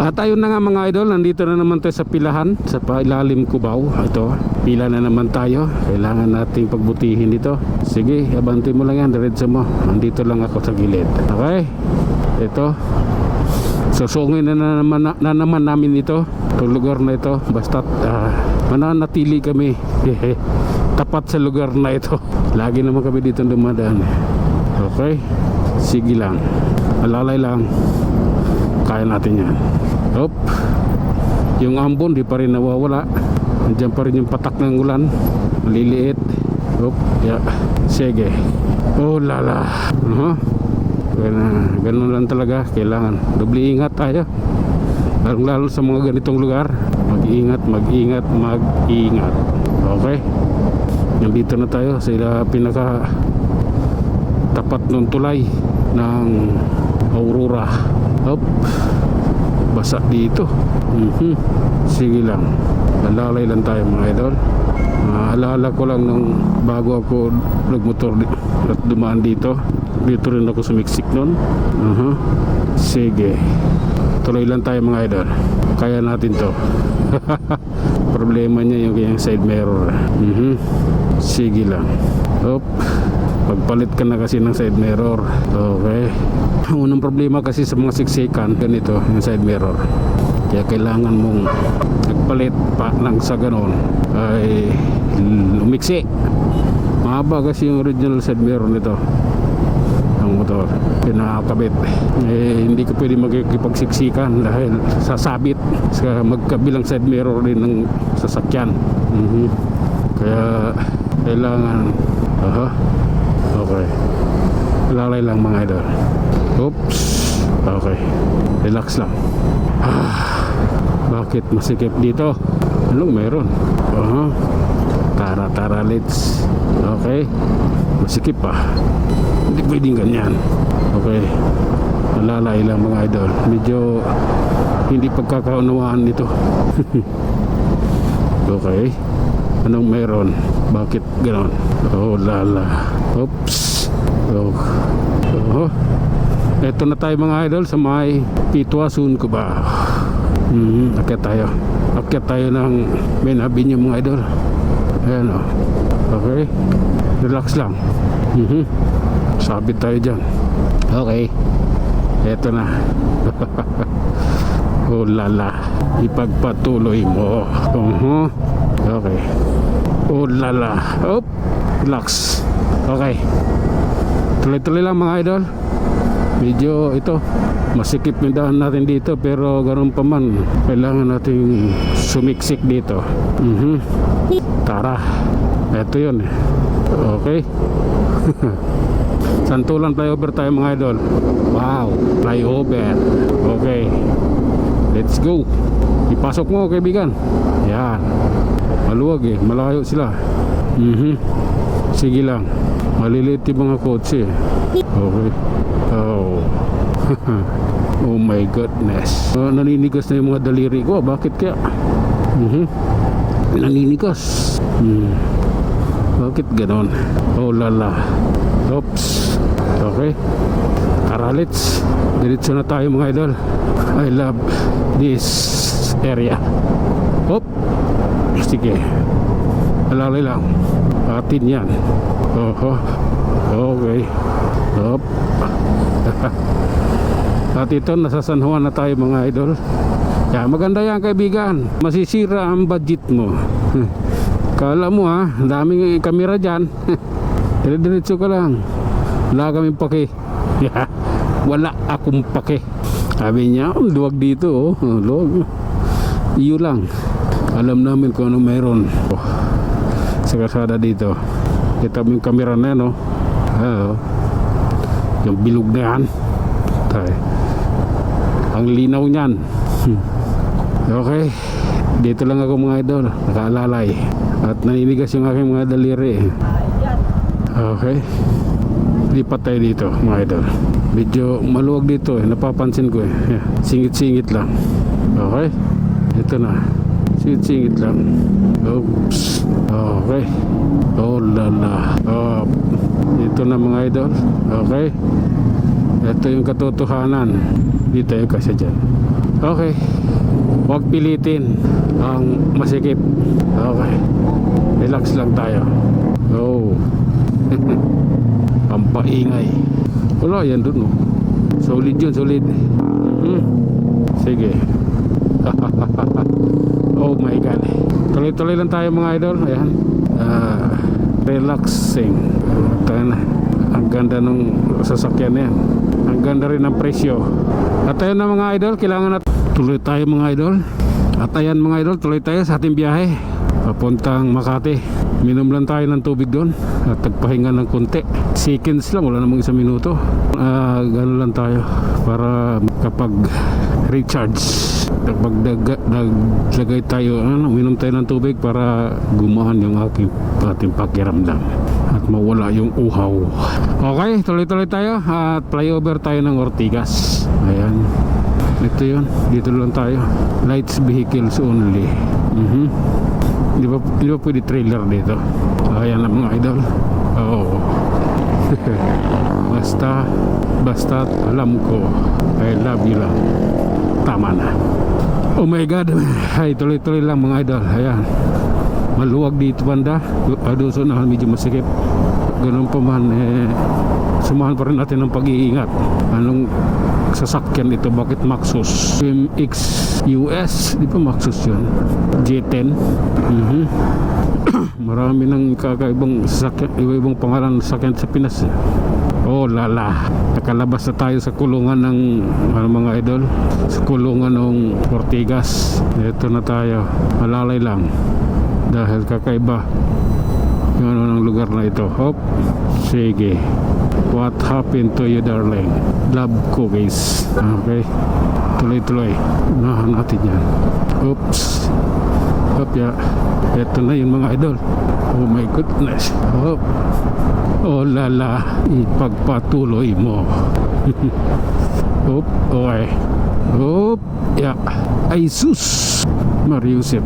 At ayun na nga mga idol, nandito na naman tayo sa pilahan, sa Pailalim Cubao. Ito, pila na naman tayo. Kailangan nating pagbutihin dito. Sige, abante mo lang yan, diretso mo. Nandito lang ako sa gilid. Okay? Ito. Susungin na naman namin ito. Itong lugar na ito. Basta mananatili kami. Tapat sa lugar na ito. Lagi naman kami dito dumadaan. Okay? Sige lang. Alalay lang. Kaya natin yan. Hop. Yung ambon di pa rin nawawala. Nandiyan pa rin yung patak ng ulan. Maliliit. Hop. Yeah. Sige. Oh lala. Ganun lang talaga. Kailangan doble ingat tayo. Lalo sa mga ganitong lugar. Mag-ingat. Okay. Nandito na tayo sa pinaka tapat ng tulay ng Aurora. Hop. Basa dito. Sige lang. Alalay lang tayo mga idol. Alala ko lang nung bago ako nagmotor at dumaan dito. Dito rin ako sumiksik nun. Sige. Tuloy lang tayo mga idol. Kaya natin to. Problema niya yung side mirror. Sige lang. Hop. Pagpalit ka na kasi ng side mirror. Okay. Ang unang problema kasi sa mga siksikan, ganito yung side mirror. Kaya kailangan mong nagpalit pa ng sa ganon ay lumiksi. Mahaba kasi yung original side mirror nito ang motor, pinakabit. Hindi ko pwede magkipagsiksikan dahil sasabit sa magkabilang side mirror din ng sasakyan. Kaya kailangan okay, lalay lang mga idol. Oops. Okay, relax lang. Bakit masikip dito? Anong meron? Tara let's. Okay, masikip pa. Hindi pwedeng ganyan. Okay, lalay lang mga idol. Medyo hindi pagkakaunawaan nito. Okay, anong meron? Bakit ganon? Oh lala. Oops. Ito na tayo mga idol sa may Pitwasun Cubao. Akyat tayo ng main avenue mga idol. Ayan o. Okay, relax lang. Sabit tayo dyan. Okay, eto na. Oh lala, ipagpatuloy mo. Okay. Oh lala. Op, relax. Okay, tuloy-tuloy lang mga idol. Medyo ito masikip yung daan natin dito, pero ganoon pa man kailangan nating sumiksik dito. Tara, eto yun. Okay. Santulan flyover tayo mga idol. Wow, flyover. Okay, let's go. Ipasok mo kaibigan. Yan, maluwag malayo sila. Sige lang, maliliit yung mga kotse. Okay. Oh my goodness. Naninigas na yung mga daliri ko. Bakit kaya? Naninigas. Bakit ganon? Oh lala. Oops. Okay, karalits. Diretso na tayo mga idol. I love this area. Hop. Sige, alalay lang. Atin yan. Okay. Hop. At ito, nasa San Juan na tayo mga idol. Kaya maganda yan kaibigan. Masisira ang budget mo. Kala mo daming kamera dyan. Diretso ka lang. Wala kaming pake. Wala akong pake. Sabi niya, luwag dito. Luwag. Iyo lang. Alam namin kung ano meron sa kalsada dito. Kita mo yung kamera na yan. Yung bilog na yan. Ang linaw niyan. Okay, dito lang ako mga idol, nakaalalay at naninigas yung aking mga daliri. Okay, lipat tayo dito mga idol. Medyo maluwag dito napapansin ko singit-singit lang. Okay, ito na, singit-singit lang. Oops. Okay. Oh lala. Ito na mga idol. Okay, ito yung katotohanan. Dito tayo kasi dyan. Okay. Huwag pilitin ang masikip. Okay. Relax lang tayo. Oh. Pampaingay. Wala, yan dun, no? Solid yun, solid. Sige. Oh my God. Tuloy-tuloy lang tayo mga idol. Ayan. Relaxing. Tayo na. Ang ganda nung sasakyan na yan. Ang ganda rin ng presyo. At ayun na mga idol, kailangan natin tuloy tayo mga idol. At ayan mga idol, tuloy tayo sa ating biyahe papuntang Makati. Minom lang tayo ng tubig doon at nagpahinga ng konti. Seconds lang, wala namang 1 minuto. Gano'n lang tayo para kapag recharge, kapag naglagay tayo, minom tayo ng tubig para gumaan yung ating pakiramdam at mawala yung uhaw. Okay, tuloy-tuloy tayo at flyover tayo ng Ortigas. Ayan, ito yun, dito lang tayo. Lights vehicles only. Di ba pwede trailer dito? Ayan na mga idol. Oo. basta alam ko I love you lang, tama na. Oh my God. Ay, tuloy-tuloy lang mga idol. Ayan, maluwag dito banda. Doon sa unahan medyo masikip. Ganun pa man, sumahan pa rin natin ng pag-iingat. Anong sasakyan ito? Bakit Maxus? MX US, di ba Maxus yun? J10. Marami ng kakaibang sasakyan, iba-ibang pangalan ng sasakyan sa Pinas. Oh lala, nakalabas na tayo sa kulungan ng mga idol, sa kulungan ng Ortigas. Ito na tayo, malalay lang dahil kakaiba yung ano ng lugar na ito. Hop, sige. What happened to you darling? Love ko guys. Okay, tuloy-tuloy, unahan natin yan. Oops. Hop ya. Ito na yung mga idol. Oh my goodness. Hop. Oh lala, ipagpatuloy mo. Hop, okay. Hop, ya. Ay sus, Mariusip.